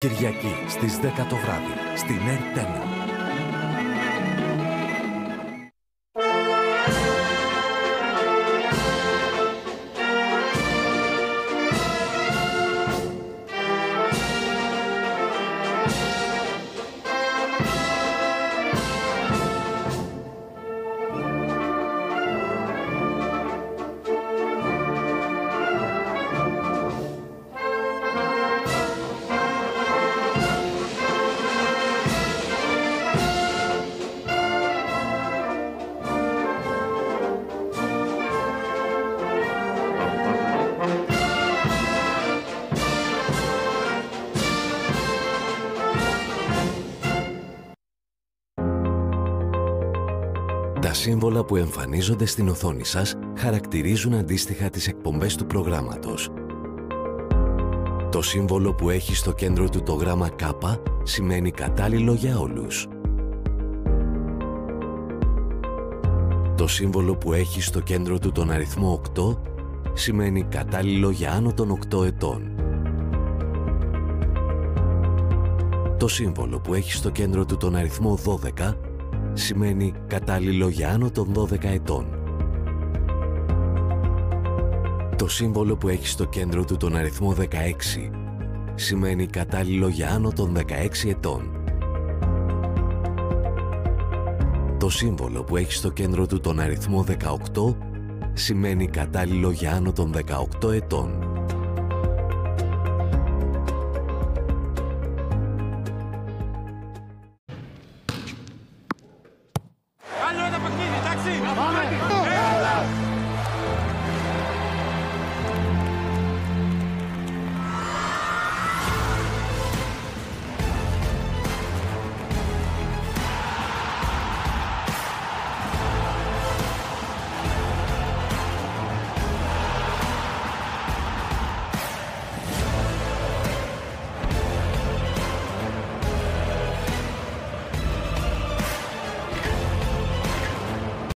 Κυριακή στις 10 το βράδυ στην ΕΡΤ1. Τα σύμβολα που εμφανίζονται στην οθόνη σας χαρακτηρίζουν αντίστοιχα τις εκπομπές του προγράμματος. Το σύμβολο που έχει στο κέντρο του το γράμμα K σημαίνει κατάλληλο για όλους. Το σύμβολο που έχει στο κέντρο του τον αριθμό 8 σημαίνει κατάλληλο για άνω των 8 ετών. Το σύμβολο που έχει στο κέντρο του τον αριθμό 12 σημαίνει κατάλληλο για άνω των 12 ετών. Το σύμβολο που έχει στο κέντρο του τον αριθμό 16 σημαίνει κατάλληλο για άνω των 16 ετών. Το σύμβολο που έχει στο κέντρο του τον αριθμό 18 σημαίνει κατάλληλο για άνω των 18 ετών.